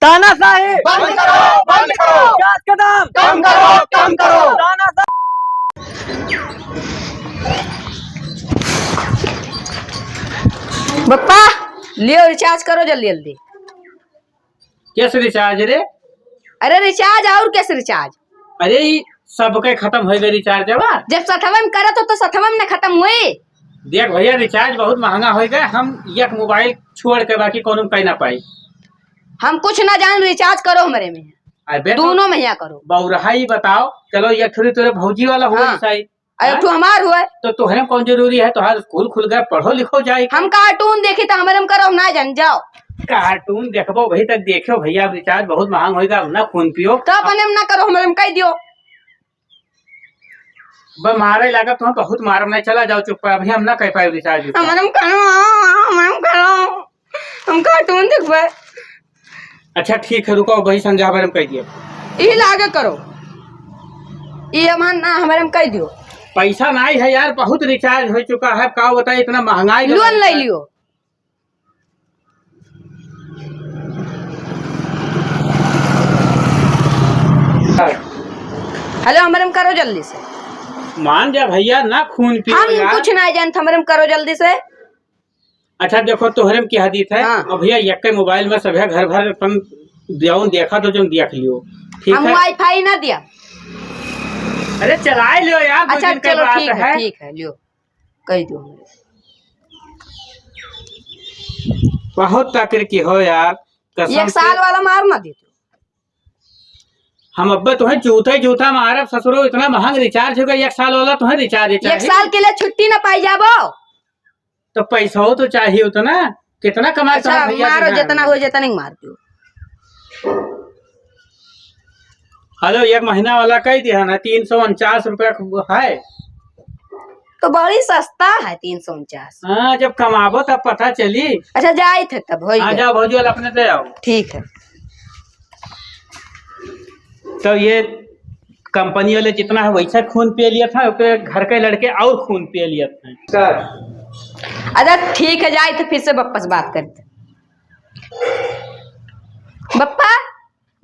तानाशाही बंद करो, बंद करो। 50 कदम कम करो, कम करो। तानाशाही। बप्पा लियो रिचार्ज करो जल्दी जल्दी। कैसे रिचार्ज रे? अरे रिचार्ज और कैसे रिचार्ज? अरे सबके खत्म हो गए रिचार्ज। जब सठवा में करत हो तो सठवा में न खत्म हुए। देख भैया रिचार्ज बहुत महंगा हो गए, हम एक मोबाइल छोड़ के बाकी कोनो में कहीं ना पाई। हम कुछ ना जान, रिचार्ज करो हमारे में। अबे दोनों में यहाँ करो। बौरहाई बताओ। चलो ये थोड़ी तोरे भौजी वाला हुआ हाँ। सही। अरे तू हमार हुआ तो तुम्हें कौन जरूरी है? तुम्हारा स्कूल खुल गया, पढ़ो लिखो जाए। हम कार्टून देखे तो हमारे में करो ना जान जाओ। कार्टून देखो वही तक देखो भैया, रिचार्ज बहुत महंगा होगा ना, खून पियो तो अपने में ना करो हमारे में कह दियो। मारे लगा तुम्हें बहुत मारम नहीं, चला जाओ चुप। अभी हम ना कह पाए रिचार्ज। हमारे में करो, हमारे में करो, हम कार्टून देखबे। अच्छा ठीक है, रुको वही समझा बारे में कह दिए। ये लागे करो, ये हमारे ना हमारे में कह दियो। पैसा नहीं है यार, बहुत रिचार्ज हो चुका है। क्या बताए इतना महंगाई। लोन ले लियो। हेलो हमारे में करो जल्दी से। मान जा भैया ना, खून पियो हम यार। कुछ ना जानते, हमारे में करो जल्दी से। अच्छा देखो तोहरे में क्या हदीत है। हाँ। और भैया एक मोबाइल में सब है, घर भर अपन जौन देखा तो जो देख लियो। ठीक हम है। वाईफाई ना दिया। अरे चलाए लियो यार। अच्छा दो दिन के चलो बात ठीक है लियो कह दो। बहुत तकरीर की हो यार, कसम एक से। साल वाला मार ना दे तू। हम अब्बे तुम्हें जूता मारा ससुरो, इतना महंगा रिचार्ज हो गया। एक साल वाला तुम्हें रिचार्ज एक चाहिए। साल के लिए छुट्टी ना पाई जाबो। तो पैसा हो तो चाहिए उतना। कितना कमाए अच्छा तुम्हारे भैया मारो बिना? जितना हो जितना मार दो। हेलो एक महीना वाला कह दिया ना, 349 रुपया है। तो बड़ी सस्ता है 349। हाँ जब कमाबो तब पता चली। अच्छा जाए थे तब हो आ जाओ भौजी वाला अपने से आओ। ठीक है। तो ये कंपनी वाले जितना है वैसा खून पिए लिया था, घर के लड़के और खून पिए लिया था सर। अच्छा ठीक है जाए थे, फिर से बप्पा से बात करते। बप्पा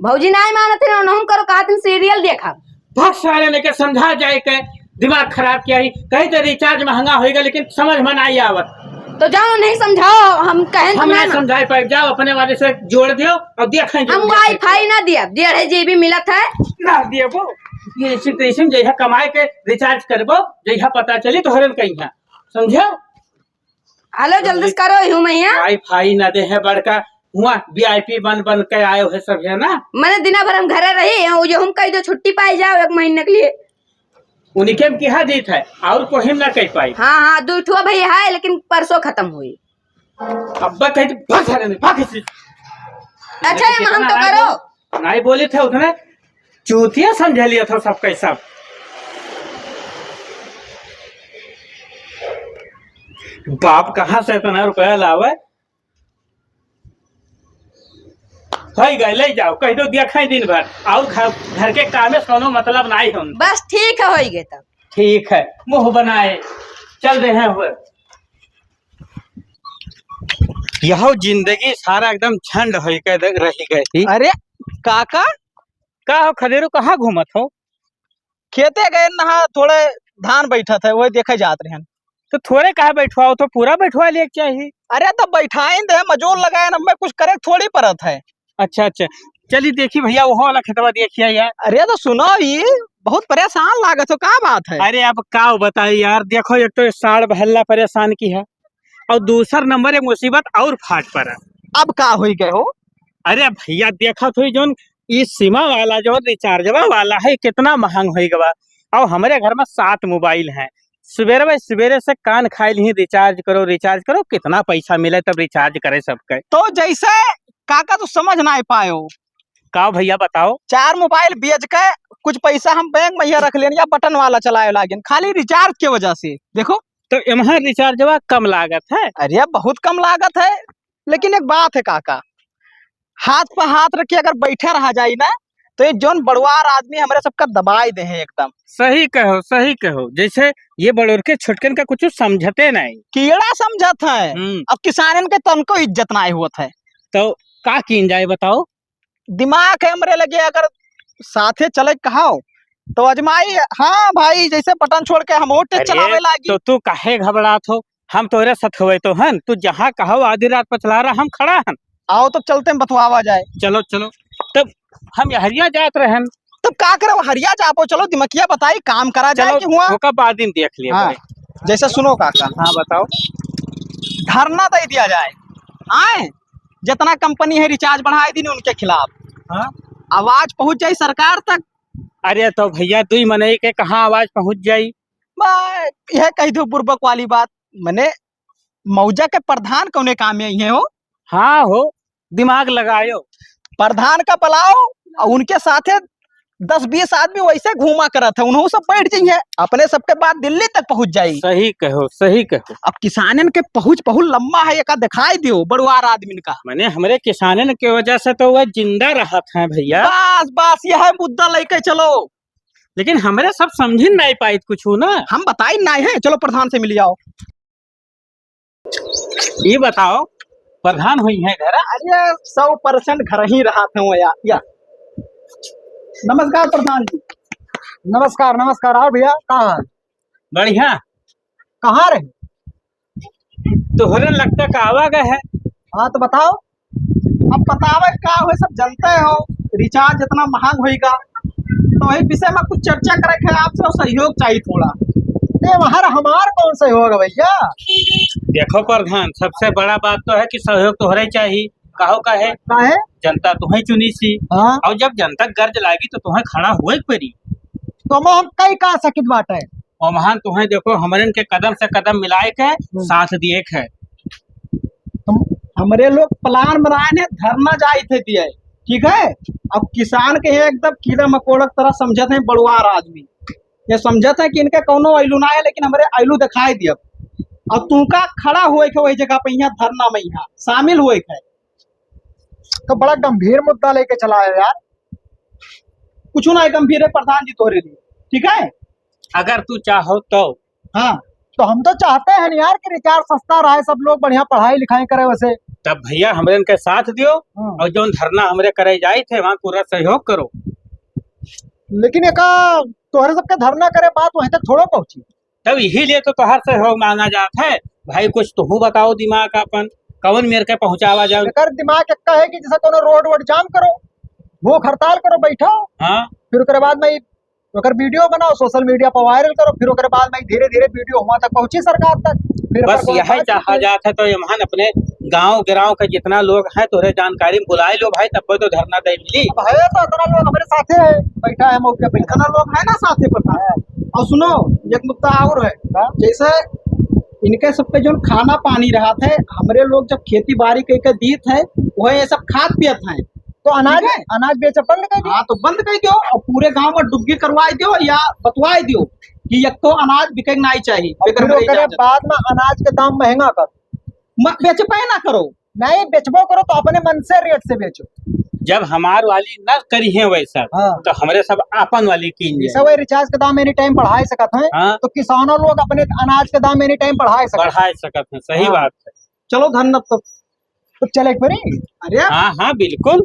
भौजी नहीं मानते ना, हम करो कहा तुम सीरियल देखा। बहुत सारे लेके समझा जाए के दिमाग खराब किया ही। कहीं तो रिचार्ज महंगा होएगा लेकिन समझ में नहीं आवत। तो जाओ नहीं समझाओ, हम कहें हम नहीं समझाए पाए। जाओ अपने वाले से जोड़ दियो और देखें। हम वाईफाई ना दिया, 1.5 GB मिलत है ना दिए वो ये सिचुएशन जैसा कमाए के रिचार्ज करबो, जैसा पता चली तो हरन कहीं समझो। हेलो जल्दी से करो यूं मैया। वाईफाई ना दे है बड़का हुआ, VIP बन के आए हो सब है ना। मैंने दिना भर हम घरे रही वो जो हम कह दो छुट्टी पाई जाओ 1 महीने के लिए। उन्हीं के क्या जीत है और कोई ना कह पाई। हाँ 2 ठो भाई है लेकिन परसों खत्म हुई। अब्बा कहते भाग सारे भाग इसी। अच्छा हम तो करो नहीं बोले थे उतने चूतिया समझ लिया था सब कैसा। बाप कहाँ से इतना रुपया लावे। गए ले जाओ कह दो दिया खाई दिन भर और घर के काम में कोनो मतलब नहीं हम। बस ठीक है हो गए तब। ठीक है मुंह बनाए चल रहे हैं हुए। यह जिंदगी सारा एकदम झंड हो रही गई। अरे काका का हो खदेरू कहाँ घूमत हो? खेते गए नहा, थोड़े धान बैठा था वही देखे जात रहे। तो थोड़े कहा बैठवाओ, तो पूरा बैठवा ले चाहिए। अरे तो बैठाए दे, मजोर लगाए ना, मैं कुछ करे थोड़ी परत है। अच्छा चलिए देखिए भैया वो वाला खेतवा देखिए यार। अरे तो सुनो ये बहुत परेशान लागत हो, क्या बात है? अरे अब क्या बताइए यार, देखो एक तो साड़ बहल्ला परेशान की है और दूसरा नंबर एक मुसीबत और फाट पड़ा। अब का हो गए हो? अरे भैया देखा तो जो इस सीमा वाला जो रिचार्ज वाला है कितना महंग हो गया। और हमारे घर में 7 मोबाइल हैं। सवेरे से कान खाए ही रिचार्ज करो कितना पैसा मिले तब रिचार्ज करे सबके। तो जैसे काका तो समझ ना पाए हो। का भैया बताओ। 4 मोबाइल बेच के कुछ पैसा हम बैंक में रख लेन या बटन वाला चलाए लागिन खाली रिचार्ज के वजह से। देखो तो यहाँ रिचार्ज कम लागत है। अरे बहुत कम लागत है, लेकिन एक बात है काका, हाथ पर हाथ रख के अगर बैठे रहा जाए ना तो ये जोन बड़वार आदमी हमारे सबका दबाई दे है एकदम। सही कहो जैसे ये बड़ोर के छोटकन का कुछ समझते नहीं। कीड़ा समझत है। अब किसानन के तन को इज्जत ना हुआ है। तो का कीन जाए बताओ। दिमाग है हमरे लगे, अगर साथे चले कहा तो अजमाई। हाँ भाई, जैसे बटन छोड़ के हम ओटे अरे, चलावे लागी। तो तू काहे घबरात हो? हम तोरे साथ हुए तो हन, तू जहाँ कहो आधी रात पर चला रहा हम खड़ा हन। आओ तो चलते हैं, बतवावा जाए। चलो चलो, तब हम हरिया जात रहन। तब का करे, हरिया जापो, चलो दिमकिया बताई काम करा जाए कि हुआ। वो का बाद दिन देख लिया। हाँ, जैसे सुनो काका, हाँ बताओ। धरना दे दिया जाए। आए जितना कंपनी है रिचार्ज बढ़ाए दी उनके खिलाफ। हाँ, आवाज पहुंच जाए सरकार तक। अरे तो भैया दुई मनई के कहाँ आवाज पहुंच जाई? यह कह दो बुर्बक वाली बात। मैंने मौजा के प्रधान कौने काम में ये हो। हाँ हो, दिमाग लगायो। प्रधान का पलाओ और उनके साथे 10-20 आदमी वैसे घूमा करत है, उन्हों सब बैठ जाइए, अपने सबके बाद दिल्ली तक पहुंच जाई। सही कहो, सही कहो। अब किसानन के पहुंच बहुत लंबा है, एक दिखाई दियो बड़ुआर आदमी का। मैंने हमरे किसानन के वजह से तो वह जिंदा रहत है भैया। बस बस यह मुद्दा लेके चलो। लेकिन हमरे सब समझ नहीं पाई कुछ ना। हम बताई नहीं है, चलो प्रधान से मिल जाओ। ये बताओ, प्रधान हुई है घर? अरे 100% घर ही रहा था वो या। नमस्कार प्रधान जी। नमस्कार नमस्कार। आओ भैया, कहाँ बढ़िया। कहाँ रहे? तोहरे लगता का आवा गए है। हाँ तो बताओ। अब बतावे का हो, सब जानते हो रिचार्ज इतना महंग होएगा, तो वही विषय में कुछ चर्चा करे के आपसे सहयोग चाहिए थोड़ा। ये वहाँ हमार कौन सा होगा भैया? देखो प्रधान, सबसे बड़ा बात तो है कि सहयोग तोहरे चाहिए। कहो काहे? काहे? जनता तुम्हें चुनी सी, हाँ और जब जनता गर्ज लागी तो तुम्हें खड़ा हुए पड़ी। तो हम कई का सकित बाटे। और महान तुम्हें देखो हमरन के कदम से कदम मिलाए के साथ दिए है। हमरे लोग प्लान बनाए ने धरना जाए थे दिए, ठीक है। अब किसान के है एकदम कीड़ा मकोड़ा तरह समझते हैं बड़ुआर आदमी। ये समझते हैं कि इनके कोनो आइलू ना है, लेकिन हमारे आइलू दिखाई दिया। और तुमका खड़ा हुए के वही जगह पे यहाँ धरना में यहाँ शामिल हुए है। तो बड़ा गंभीर मुद्दा लेके चला है यार। कुछ ना गंभीर है प्रधान जी तोरे लिए, ठीक है। अगर तू चाहो तो। हाँ तो हम तो चाहते हैं यार कि रिचार्ज सस्ता रहे, सब लोग बढ़िया पढ़ाई लिखाई करे वैसे। तब भैया हमरे के साथ दियो, और जो धरना हमरे करे जाए थे वहाँ पूरा सहयोग करो। लेकिन एक तोहरे सबके धरना करे बात वहीं तक थोड़ा पहुंची। तब यही लिए तो तोहर सहयोग मांगा जाता है। भाई कुछ तुम बताओ दिमाग अपन कौन मेरे के पहुंचावा जाओ। एकर दिमाग एक्का है कि जैसे कोनो रोड वोड जाम करो, भूख हड़ताल करो, बैठो, हाँ, फिर उसके बाद में ओकर वीडियो बनाओ, सोशल मीडिया पर वायरल करो, फिर उसके बाद में धीरे धीरे वीडियो वहां तक पहुंची सरकार तक। फिर बस यही चाहा जाता है। तो ये महान अपने गांव गिराव के जितना लोग हैं तोरे जानकारी में बुलाए लो भाई, तब तो धरना दे मिली। है तो इतना लोग हमारे साथे है, बैठा है मौके पे। इतना लोग है ना साथे पता है। और सुनो एक मुद्दा और है, जैसे इनके सबके जो खाना पानी रहा थे, हमरे लोग जब खेती बाड़ी के दीत है वह ये सब खाद पियत है, तो अनाज अनाज बेच बंद कर दिया। हाँ तो बंद कर दो और पूरे गांव में डुबकी करवाई दो या बतवाई दो कि एक तो अनाज बिके नहीं चाहिए। फिर ओकरे बाद में अनाज के दाम महंगा कर बेचबे ना करो। नहीं बेचबो करो तो अपने मन से रेट से बेचो। जब हमार वाली न करी है वैसा, हाँ। तो हमरे सब आपन वाली कीन जैसे वही रिचार्ज के दाम एनी टाइम बढ़ाई सकत हैं, हाँ। तो किसानों लोग अपने अनाज के दाम एनी टाइम बढ़ाई सकत हैं। सही हाँ। बात है। चलो धन्यवाद। तो चले परी। अरे हाँ हाँ बिल्कुल,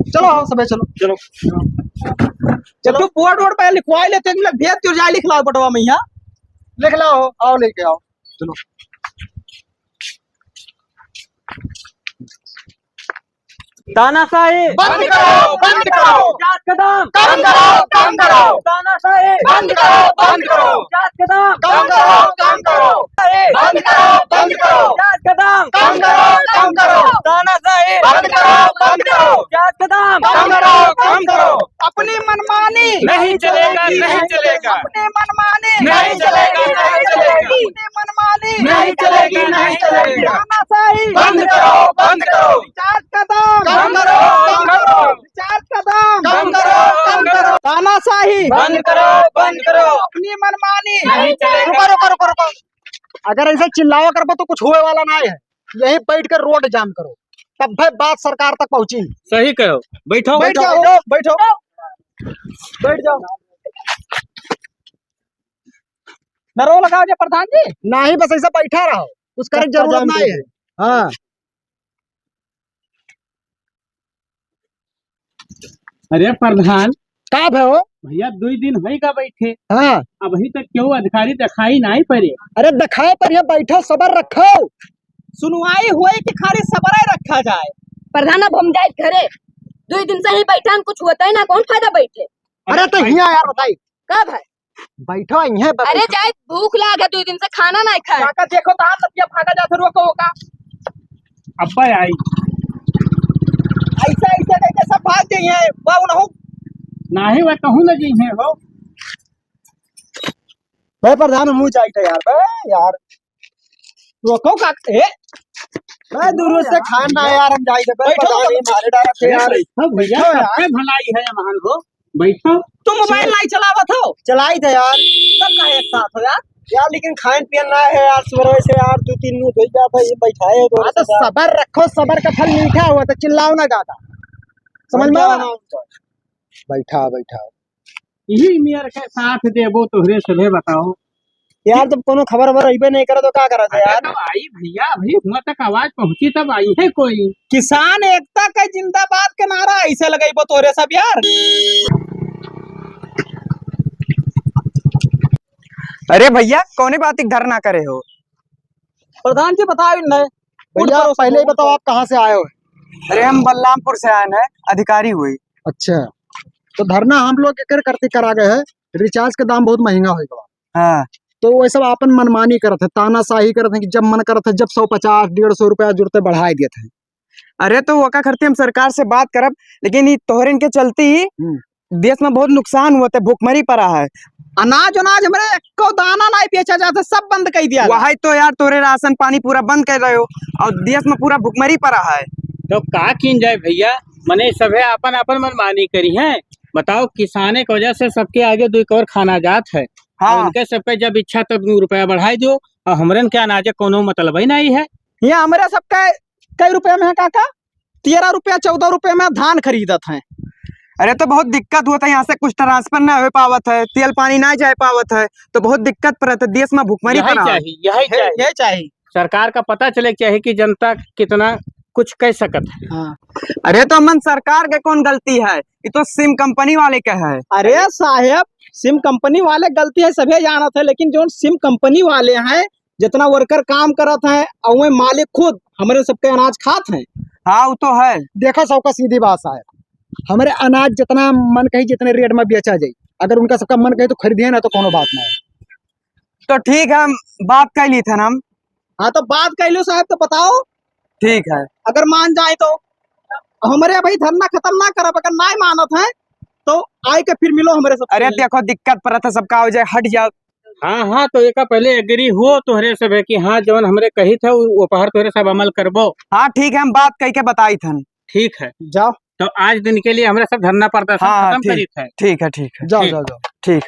चलो आओ सबे, चलो चलो चलो बोर्ड वोर्ड पे लिखवाई लेते हैं, भेज तो जाए लिख लाओ बटवा में यहाँ लिख लाओ, आओ लेके आओ। चलो। तानाशाही बंद करो, बंद करो, जात कदम कम करो, कम करो, तानाशाही बंद करो, बंद करो, जात कदम कम करो, कम करो, बंद करो, बंद करो, जात कदम कम करो, कम करो, तानाशाही बंद करो, बंद करो, जात कदम कम करो, कम करो। अपनी मनमानी नहीं चलेगा, नहीं चलेगा। अपनी मनमानी नहीं चलेगा, नहीं चलेगा। अपनी मनमानी नहीं चलेगी, नहीं चलेगी। तानाशाही बंद करो, बंद करो। चार कदम कम करो, कम करो। चार कदम कम करो, कम करो। तानाशाही बंद करो, बंद करो। अपनी मनमानी नहीं चलेगा। रुको रुको रुको रुको। अगर ऐसे चिल्लावा करबो तो कुछ हुए वाला नहीं है। यहीं बैठ कर रोड जाम करो, तब भाई बात सरकार तक पहुंची। सही कहो। बैठो बैठ जाओ, बैठो, बैठ जाओ। नरो लगाओ जे प्रधान जी। नहीं बस ऐसा बैठा रहो, उसका जरूरत नहीं है। हाँ अरे प्रधान का भयो? भैया 2 दिन होगा बैठे, हाँ, अभी तक क्यों अधिकारी दिखाई नहीं पड़े। अरे दिखाए पर यहाँ बैठो, सबर रखो। सुनवाई हुए कि खाली सबरे रखा जाए। प्रधान अब हम जाए घरे, 2 दिन से ही बैठा, कुछ होता है ना, कौन फायदा बैठे। अरे तो यहाँ यार बताई, कब है? बैठो यहाँ अरे जाए, भूख लागे, 2 दिन से खाना नहीं खाए। काका देखो तो आप लतिया भागा जाते रोको होगा। अब्बा आई ऐसा ऐसा करके सब भाग गई है। बाबू ना हो नहीं वह कहूँ न जी है हो। भाई प्रधान मुँह चाहिए यार, बे यार रोको काका। ए मैं दूर से खाना है यार, हम जाए बैठो, मारे डायरेक्ट यार। भैया सबके भलाई है महान हो, बैठो। तुम मोबाइल नहीं चलावत हो? चलाई थे यार, सब का एक साथ हो यार। यार लेकिन खान पियन ना है यार, सुबह से यार 2-3 मिनट हो गया था ये बैठाए। तो सबर रखो, सबर का फल मीठा हुआ, तो चिल्लाओ ना ज्यादा, समझ में आया? बैठा बैठा यही मेयर के साथ देबो तोहरे सभे बताओ यार, तुम कोनो खबर वबर अइबे नहीं करे तो क्या करा था यार? तो आई भैया, अभी हुआ तक आवाज पहुंची तब आई है कोई। किसान एकता का जिंदाबाद के नारा ऐसे लगाई तोरे सब यार। अरे भैया कौने बात धरना करे हो? प्रधान जी बताओ नहीं। भैया पहले ही बताओ आप कहाँ से आए हो? अरे हम बलरामपुर से आए हैं, अधिकारी हुई। अच्छा, तो धरना हम लोग एक करते करा गए हैं, रिचार्ज का दाम बहुत महंगा होगा। हाँ, तो वो सब अपन मनमानी करत है, तानाशाही करत है कि जब मन करत है जब 150-150 रुपया जुड़ते बढ़ाए देते हैं। अरे तो वो का करते हम सरकार से बात करब, लेकिन ये तोहरे इनके चलते ही देश में बहुत नुकसान हुआ है, भूखमरी पड़ा है। अनाज हमारे को दाना नहीं बेचा जाता, सब बंद कर दिया। वही तो यार तोरे राशन पानी पूरा बंद कर रहे हो और देश में पूरा भूखमरी पड़ा है। तो का किन जाए भैया, मने सभे अपन अपन मनमानी करी है। बताओ किसाने की वजह से सबके आगे 2 और खाना जात है। हाँ, उनके सब पे जब इच्छा तब रुपया बढ़ाई दो, और हमरन के अनाज कोनो मतलब ही नहीं है। यहाँ हमारे सबका कई रुपए में है काका? 13 रुपया 14 रुपए में धान खरीदत है। अरे तो बहुत दिक्कत होता है, यहाँ से कुछ ट्रांसफर ना हो पावत है, तेल पानी ना जा पावत है, तो बहुत दिक्कत पड़त है, देश में भूखमरी यही पड़ा है। चाहिए, यही चाहिए, ये चाहिए सरकार का पता चले चाहिए कि जनता कितना कुछ कह सकत है। हाँ। अरे तो मन सरकार के कौन गलती है, ये तो सिम कंपनी वाले का है। अरे साहेब, सिम कंपनी वाले गलती है सभी जानत है, लेकिन जो सिम कंपनी वाले हैं जितना वर्कर काम करत हैं और वे मालिक खुद हमारे सबके अनाज खात हैं। हाँ वो तो है। देखो सबका सीधी बात है, हमारे अनाज जितना मन कही जितने रेट में बेचा जाए, अगर उनका सबका मन कही तो खरीदिए ना, तो कोनो बात नहीं है। तो ठीक है, हम बात कर ली थे हम। हाँ तो बात कर लो साहब, तो बताओ। ठीक है, अगर मान जाए तो हमारे भाई धरना खत्म ना करब, अगर नहीं मानत है तो आए के फिर मिलो हमारे सब। अरे देखो दिक्कत पड़ा था, सबका हो जाए हट जाओ। हाँ हाँ, तो एक पहले एग्री हो तोहरे सब है कि हाँ जौन हमरे कही था वो पहर तोहरे सब अमल करबो। हाँ ठीक है, हम बात कह के बताई थन। ठीक है, जाओ। तो आज दिन के लिए हमारे सब धरना प्रदर्शन हाँ, खत्म करी है। ठीक है, ठीक है, जाओ ठीक। जाओ जाओ। ठीक।